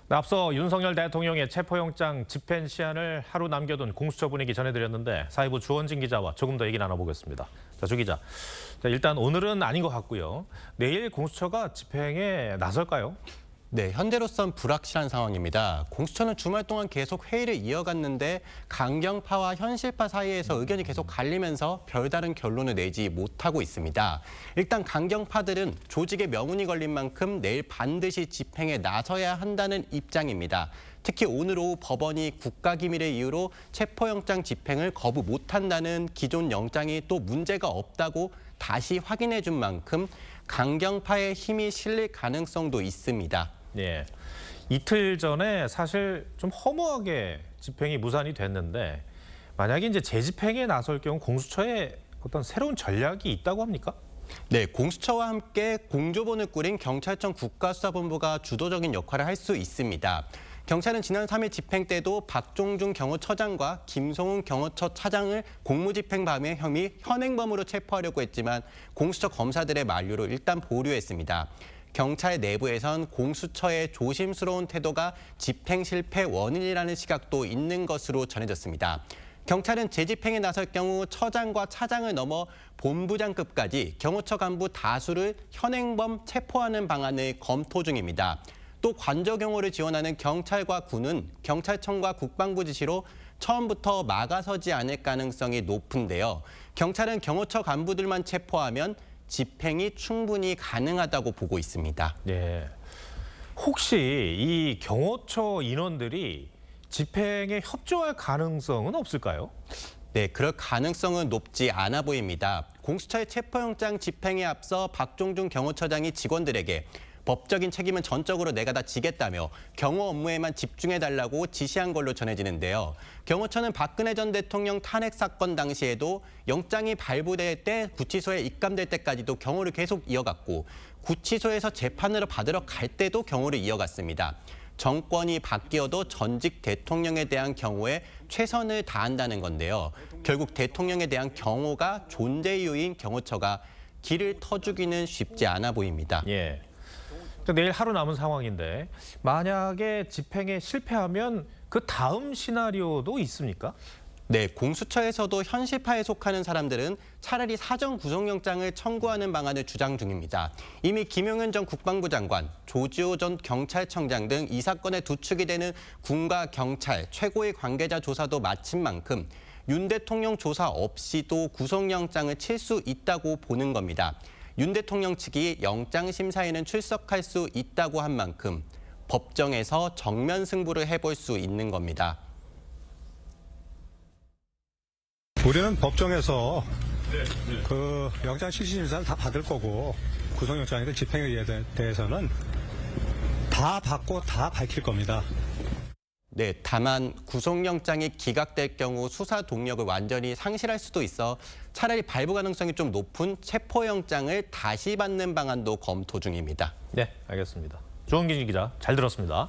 앞서 윤석열 대통령의 체포영장 집행 시한을 하루 남겨둔 공수처 분위기 전해드렸는데 사회부 주원진 기자와 조금 더 얘기 나눠보겠습니다. 자, 주 기자. 자, 일단 오늘은 아닌 것 같고요. 내일 공수처가 집행에 나설까요? 네, 현재로선 불확실한 상황입니다. 공수처는 주말 동안 계속 회의를 이어갔는데 강경파와 현실파 사이에서 의견이 계속 갈리면서 별다른 결론을 내지 못하고 있습니다. 일단 강경파들은 조직에 명운이 걸린 만큼 내일 반드시 집행에 나서야 한다는 입장입니다. 특히 오늘 오후 법원이 국가기밀을 이유로 체포영장 집행을 거부 못한다는 기존 영장이 또 문제가 없다고 다시 확인해 준 만큼 강경파의 힘이 실릴 가능성도 있습니다. 예. 이틀 전에 사실 좀 허무하게 집행이 무산이 됐는데 만약에 이제 재집행에 나설 경우 공수처에 어떤 새로운 전략이 있다고 합니까? 네, 공수처와 함께 공조본을 꾸린 경찰청 국가수사본부가 주도적인 역할을 할 수 있습니다. 경찰은 지난 3일 집행 때도 박종준 경호처장과 김성훈 경호처 차장을 공무집행방해 혐의 현행범으로 체포하려고 했지만 공수처 검사들의 만류로 일단 보류했습니다. 경찰 내부에선 공수처의 조심스러운 태도가 집행 실패 원인이라는 시각도 있는 것으로 전해졌습니다. 경찰은 재집행에 나설 경우 처장과 차장을 넘어 본부장급까지 경호처 간부 다수를 현행범 체포하는 방안을 검토 중입니다. 또 관저 경호를 지원하는 경찰과 군은 경찰청과 국방부 지시로 처음부터 막아서지 않을 가능성이 높은데요. 경찰은 경호처 간부들만 체포하면 집행이 충분히 가능하다고 보고 있습니다. 네. 혹시 이 경호처 인원들이 집행에 협조할 가능성은 없을까요? 네, 그럴 가능성은 높지 않아 보입니다. 공수처의 체포영장 집행에 앞서 박종준 경호처장이 직원들에게 법적인 책임은 전적으로 내가 다 지겠다며 경호 업무에만 집중해달라고 지시한 걸로 전해지는데요. 경호처는 박근혜 전 대통령 탄핵 사건 당시에도 영장이 발부될 때 구치소에 입감될 때까지도 경호를 계속 이어갔고 구치소에서 재판으로 받으러 갈 때도 경호를 이어갔습니다. 정권이 바뀌어도 전직 대통령에 대한 경호에 최선을 다한다는 건데요. 결국 대통령에 대한 경호가 존재 이유인 경호처가 길을 터주기는 쉽지 않아 보입니다. 예. 내일 하루 남은 상황인데 만약에 집행에 실패하면 그 다음 시나리오도 있습니까? 네, 공수처에서도 현실파에 속하는 사람들은 차라리 사전 구속영장을 청구하는 방안을 주장 중입니다. 이미 김용현 전 국방부 장관, 조지호 전 경찰청장 등 이 사건에 두축이 되는 군과 경찰 최고의 관계자 조사도 마친 만큼 윤 대통령 조사 없이도 구속영장을 칠 수 있다고 보는 겁니다. 윤 대통령 측이 영장심사에는 출석할 수 있다고 한 만큼 법정에서 정면 승부를 해볼 수 있는 겁니다. 우리는 법정에서 그 영장 실질심사를 다 받을 거고 구속영장이든 집행에 대해서는 다 받고 다 밝힐 겁니다. 네, 다만 구속영장이 기각될 경우 수사 동력을 완전히 상실할 수도 있어 차라리 발부 가능성이 좀 높은 체포영장을 다시 받는 방안도 검토 중입니다. 네, 알겠습니다. 주원진 기자, 잘 들었습니다.